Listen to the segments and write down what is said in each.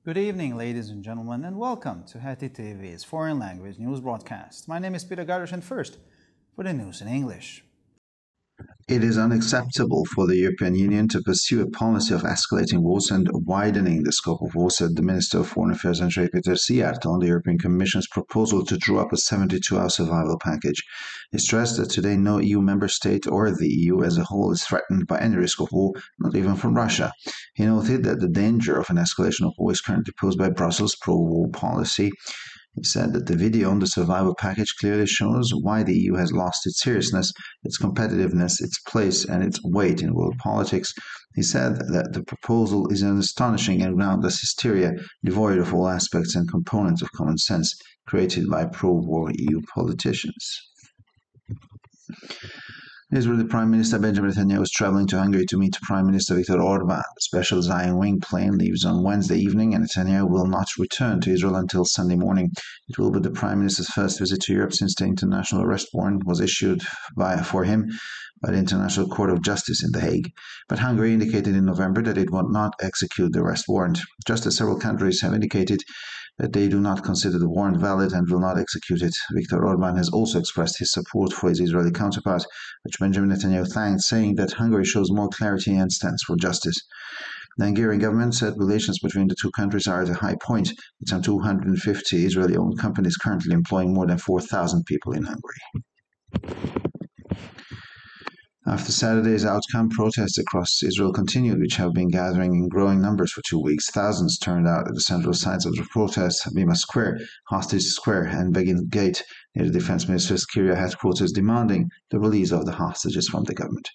Good evening, ladies and gentlemen, and welcome to Heti TV's foreign language news broadcast. My name is Peter Gardosh, and first, for the news in English. It is unacceptable for the European Union to pursue a policy of escalating wars and widening the scope of war, said the Minister of Foreign Affairs Andrej Peter Siart on the European Commission's proposal to draw up a 72-hour survival package. He stressed that today no EU member state or the EU as a whole is threatened by any risk of war, not even from Russia. He noted that the danger of an escalation of war is currently posed by Brussels' pro-war policy. He said that the video on the survival package clearly shows why the EU has lost its seriousness, its competitiveness, its place, and its weight in world politics. He said that the proposal is an astonishing and groundless hysteria, devoid of all aspects and components of common sense, created by pro-war EU politicians. Israeli Prime Minister Benjamin Netanyahu is traveling to Hungary to meet Prime Minister Viktor Orban. The special Zion Wing plane leaves on Wednesday evening, and Netanyahu will not return to Israel until Sunday morning. It will be the Prime Minister's first visit to Europe since the international arrest warrant was issued for him by the International Court of Justice in The Hague. But Hungary indicated in November that it would not execute the arrest warrant, just as several countries have indicated that they do not consider the warrant valid and will not execute it. Viktor Orban has also expressed his support for his Israeli counterpart, which Benjamin Netanyahu thanked, saying that Hungary shows more clarity and stands for justice. The Hungarian government said relations between the two countries are at a high point, with some 250 Israeli-owned companies currently employing more than 4,000 people in Hungary. After Saturday's outcome, protests across Israel continued, which have been gathering in growing numbers for 2 weeks. Thousands turned out at the central sites of the protests, Bima Square, Hostage Square, and Begin Gate, near the Defense Minister's Kiryat headquarters, demanding the release of the hostages from the government.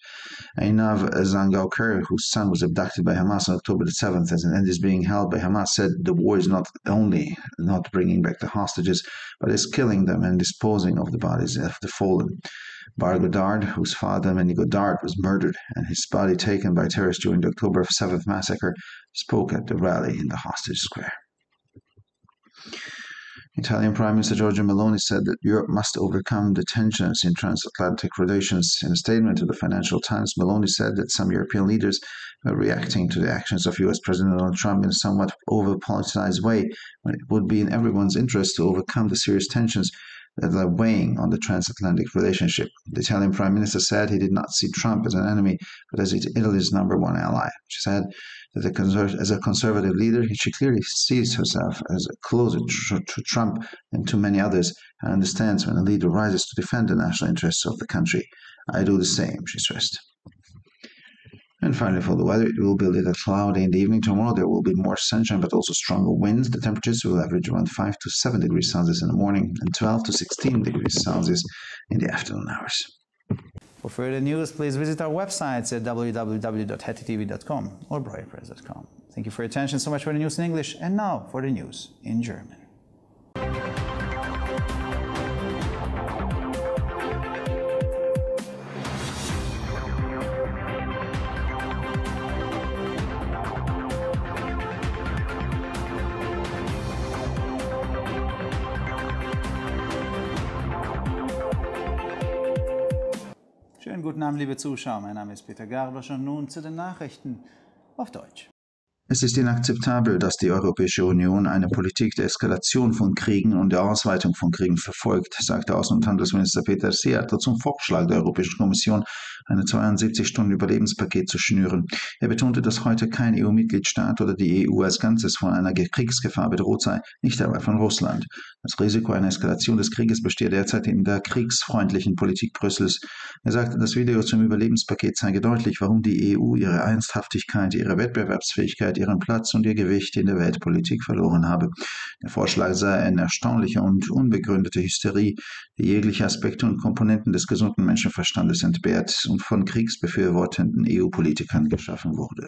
Einav Zangaoker, whose son was abducted by Hamas on October the 7th and is being held by Hamas, said the war is not only not bringing back the hostages, but is killing them and disposing of the bodies of the fallen. Bar Godard, whose father, Meni Godard, was murdered and his body taken by terrorists during the October 7th massacre, spoke at the rally in the Hostage Square. Italian Prime Minister Giorgia Meloni said that Europe must overcome the tensions in transatlantic relations. In a statement to the Financial Times, Meloni said that some European leaders are reacting to the actions of US President Donald Trump in a somewhat over-politicized way, when it would be in everyone's interest to overcome the serious tensions that are weighing on the transatlantic relationship. The Italian Prime Minister said he did not see Trump as an enemy, but as Italy's number one ally. She said that as a conservative leader, she clearly sees herself as closer to Trump than to many others, and understands when a leader rises to defend the national interests of the country. I do the same, she stressed. And finally, for the weather, it will be a little cloudy in the evening. Tomorrow there will be more sunshine, but also stronger winds. The temperatures will average around 5 to 7 degrees Celsius in the morning and 12 to 16 degrees Celsius in the afternoon hours. For further news, please visit our websites at www.hetitv.com or breuerpress.com. Thank you for your attention. So much for the news in English, and now for the news in German. Schönen guten Abend, liebe Zuschauer. Mein Name ist Peter Gardosh und nun zu den Nachrichten auf Deutsch. Es ist inakzeptabel, dass die Europäische Union eine Politik der Eskalation von Kriegen und der Ausweitung von Kriegen verfolgt, sagte Außen- und Handelsminister Peter Siarto zum Vorschlag der Europäischen Kommission, ein 72-Stunden-Überlebenspaket zu schnüren. Er betonte, dass heute kein EU-Mitgliedstaat oder die EU als Ganzes von einer Kriegsgefahr bedroht sei, nicht aber von Russland. Das Risiko einer Eskalation des Krieges bestehe derzeit in der kriegsfreundlichen Politik Brüssels. Er sagte, das Video zum Überlebenspaket zeige deutlich, warum die EU ihre Ernsthaftigkeit, ihre Wettbewerbsfähigkeit, ihren Platz und ihr Gewicht in der Weltpolitik verloren habe. Der Vorschlag sei eine erstaunliche und unbegründete Hysterie, die jegliche Aspekte und Komponenten des gesunden Menschenverstandes entbehrt und von kriegsbefürwortenden EU-Politikern geschaffen wurde.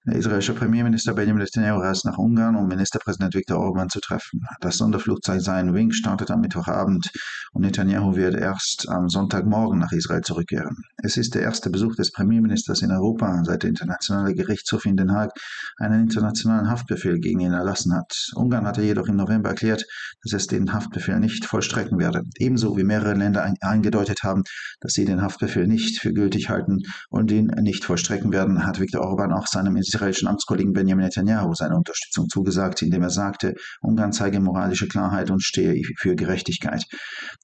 Der israelische Premierminister Benjamin Netanyahu reist nach Ungarn, um Ministerpräsident Viktor Orban zu treffen. Das Sonderflugzeug Zion Wing startet am Mittwochabend und Netanyahu wird erst am Sonntagmorgen nach Israel zurückkehren. Es ist der erste Besuch des Premierministers in Europa, seit der Internationale Gerichtshof in Den Haag einen internationalen Haftbefehl gegen ihn erlassen hat. Ungarn hatte jedoch im November erklärt, dass es den Haftbefehl nicht vollstrecken werde. Ebenso wie mehrere Länder eingedeutet haben, dass sie den Haftbefehl nicht für gültig halten und ihn nicht vollstrecken werden, hat Viktor Orban auch seinem israelischen Amtskollegen Benjamin Netanyahu seine Unterstützung zugesagt, indem er sagte, Ungarn zeige moralische Klarheit und stehe für Gerechtigkeit.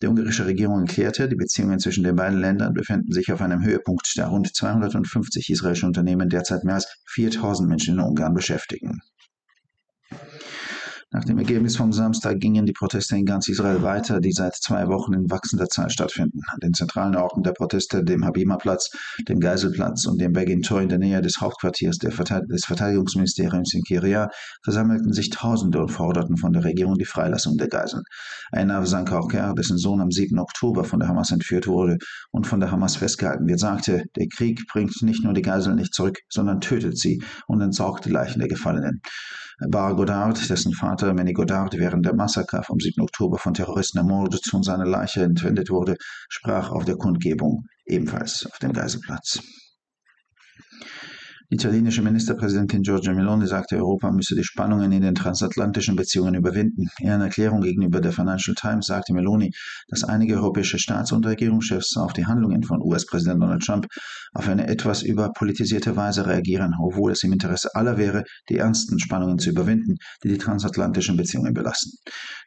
Die ungarische Regierung erklärte, die Beziehungen zwischen den beiden Ländern befinden sich auf einem Höhepunkt, da rund 250 israelische Unternehmen derzeit mehr als 4000 Menschen in Ungarn beschäftigen. Nach dem Ergebnis vom Samstag gingen die Proteste in ganz Israel weiter, die seit 2 Wochen in wachsender Zahl stattfinden. An den zentralen Orten der Proteste, dem Habima-Platz, dem Geiselplatz und dem Begin-Tor in der Nähe des Hauptquartiers des Verteidigungsministeriums in Kiryat versammelten sich Tausende und forderten von der Regierung die Freilassung der Geiseln. Einav Zankarker, dessen Sohn am 7. Oktober von der Hamas entführt wurde und von der Hamas festgehalten wird, sagte, der Krieg bringt nicht nur die Geiseln nicht zurück, sondern tötet sie und entsorgt die Leichen der Gefallenen. Bar Godard, dessen Vater Manny Godard während der Massaker vom 7. Oktober von Terroristen ermordet und seine Leiche entwendet wurde, sprach auf der Kundgebung ebenfalls auf dem Geiselplatz. Die italienische Ministerpräsidentin Giorgia Meloni sagte, Europa müsse die Spannungen in den transatlantischen Beziehungen überwinden. In einer Erklärung gegenüber der Financial Times sagte Meloni, dass einige europäische Staats- und Regierungschefs auf die Handlungen von US-Präsident Donald Trump auf eine etwas überpolitisierte Weise reagieren, obwohl es im Interesse aller wäre, die ernsten Spannungen zu überwinden, die die transatlantischen Beziehungen belasten.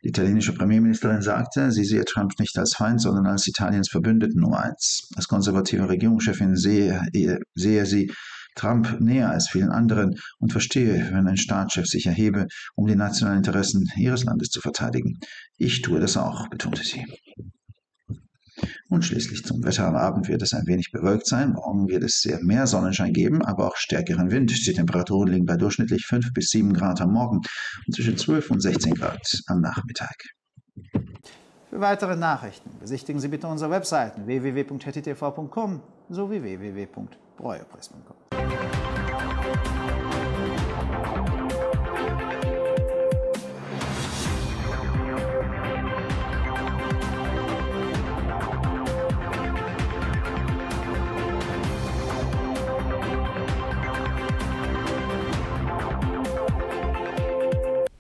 Die italienische Premierministerin sagte, sie sehe Trump nicht als Feind, sondern als Italiens Verbündeten Nummer 1. Als konservative Regierungschefin sehe sie Trump näher als vielen anderen und verstehe, wenn ein Staatschef sich erhebe, um die nationalen Interessen ihres Landes zu verteidigen. Ich tue das auch, betonte sie. Und schließlich zum Wetter. Am Abend wird es ein wenig bewölkt sein. Morgen wird es sehr mehr Sonnenschein geben, aber auch stärkeren Wind. Die Temperaturen liegen bei durchschnittlich 5 bis 7 Grad am Morgen und zwischen 12 und 16 Grad am Nachmittag. Für weitere Nachrichten besichtigen Sie bitte unsere Webseiten www.hettitv.com sowie www.breuerpress.com.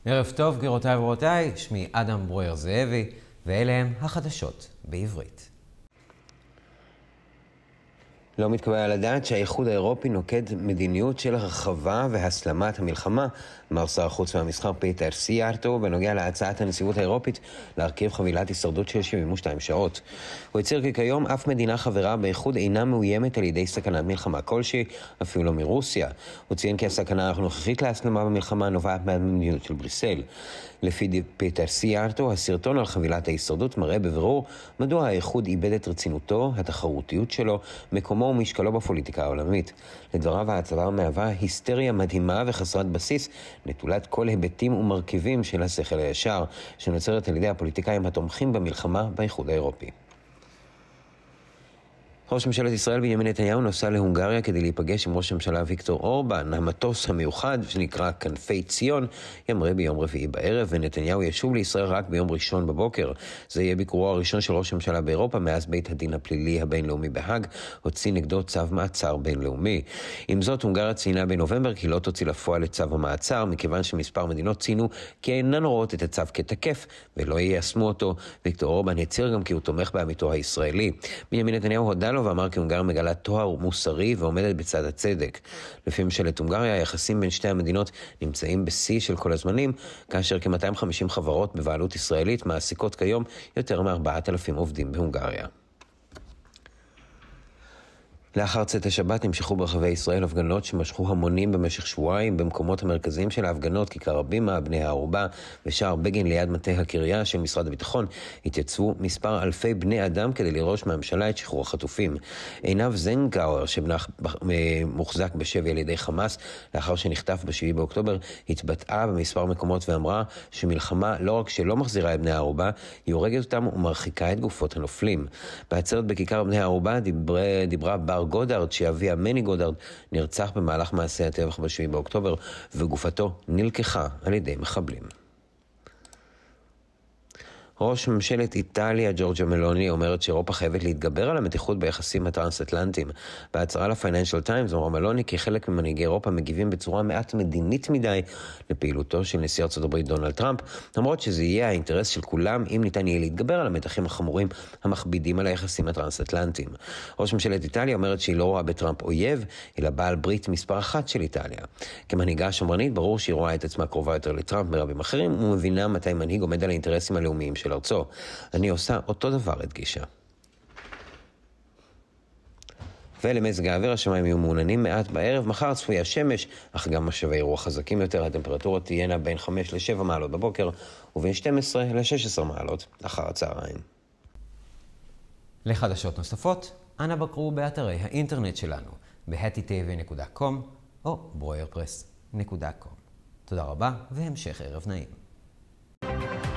ערב טוב, גבירותיי ורבותיי, שמי אדם ברויר זאבי, ואלה הם החדשות בעברית. לא מתקבל על הדעת שהאיחוד האירופי נוקט מדיניות של הרחבה והסלמת המלחמה, אמר שר החוץ והמסחר פיטר סיארטו בנוגע להצעת הנציבות האירופית להרכיב חבילת הישרדות של 72 שעות. הוא הצהיר כי כיום אף מדינה חברה באיחוד אינה מאוימת על ידי סכנת מלחמה כלשהי, אפילו לא מרוסיה. הוא ציין כי הסכנה הנוכחית להסלמה במלחמה נובעת מהמדיניות של בריסל. לפי פיטר סיארטו, הסרטון על חבילת ההישרדות מראה בבירור מדוע האיחוד איבד את רצינותו, התחרותיות שלו, מקומו ומשקלו בפוליטיקה העולמית. לדבריו, ההצבה מהווה היסטריה מדהימה וחסרת בסיס, נטולת כל היבטים ומרכיבים של השכל הישר, שנוצרת על ידי הפוליטיקאים התומכים במלחמה באיחוד האירופי. ראש ממשלת ישראל בנימין נתניהו נוסע להונגריה כדי להיפגש עם ראש הממשלה ויקטור אורבן. המטוס המיוחד שנקרא כנפי ציון ימריא ביום רביעי בערב, ונתניהו ישוב לישראל רק ביום ראשון בבוקר. זה יהיה ביקורו הראשון של ראש הממשלה באירופה מאז בית הדין הפלילי הבינלאומי בהאג הוציא נגדו צו מעצר בינלאומי. עם זאת, הונגריה ציינה בנובמבר כי לא תוציא לפועל את צו המעצר, מכיוון שמספר מדינות ציינו כי אינן רואות את הצו כתקף ולא יישמו אותו. ויקטור אורבן הצהיר גם כי הוא תומך בעמיתו הישראלי. בנימין נתניהו הודה לו ואמר כי הונגריה מגלה טוהר מוסרי ועומדת בצד הצדק. לפי ממשלת הונגריה, היחסים בין שתי המדינות נמצאים בשיא של כל הזמנים, כאשר כ-250 חברות בבעלות ישראלית מעסיקות כיום יותר מ-4,000 עובדים בהונגריה. לאחר צאת השבת נמשכו ברחבי ישראל הפגנות שמשכו המונים במשך שבועיים במקומות המרכזיים של ההפגנות, כיכר הבימה, בני הערובה ושער בגין ליד מטה הקריה של משרד הביטחון. התייצבו מספר אלפי בני אדם כדי לדרוש מהממשלה את שחרור החטופים. עינב זנגאואר, שמוחזק בשבי על ידי חמאס לאחר שנחטף ב7 באוקטובר, התבטאה במספר מקומות ואמרה שמלחמה לא רק שלא מחזירה את בני הערובה, היא הורגת אותם ומרחיקה את גופות הנופלים. בעצרת בכיכר בני הערובה דיברה בר גודארד, שאביה מני גודארד נרצח במהלך מעשה הטבח ב7 באוקטובר, וגופתו נלקחה על ידי מחבלים. ראש ממשלת איטליה ג'ורג'ה מלוני אומרת שאירופה חייבת להתגבר על המתיחות ביחסים הטרנס-אטלנטיים. בהצהרה לפייננשל טיימס אמר מלוני כי חלק ממנהיגי אירופה מגיבים בצורה מעט מדינית מדי לפעילותו של נשיא ארצות הברית דונלד טראמפ, למרות שזה יהיה האינטרס של כולם אם ניתן יהיה להתגבר על המתחים החמורים המכבידים על היחסים הטרנס-אטלנטיים. ראש ממשלת איטליה אומרת שהיא לא רואה בטראמפ אויב, אלא בעל ברית מספר אחת של איטליה. כמנהיגה השמרנית ברור שהיא רואה את עצמה קרובה יותר לטראמפ מרבים אחרים, ומבינה מתי מנהיג עומד על האינטרסים הלאומיים של ארצו. אני עושה אותו דבר, הדגישה. ולמזג האוויר, השמיים יהיו מעוננים מעט בערב, מחר צפויה שמש, אך גם משאבי רוח חזקים יותר. הטמפרטורות תהיינה בין 5 ל-7 מעלות בבוקר, ובין 12 ל-16 מעלות אחר הצהריים. לחדשות נוספות, אנא בקרו באתרי האינטרנט שלנו, ב-hattitv.com או broyerpress.com. תודה רבה והמשך ערב נעים.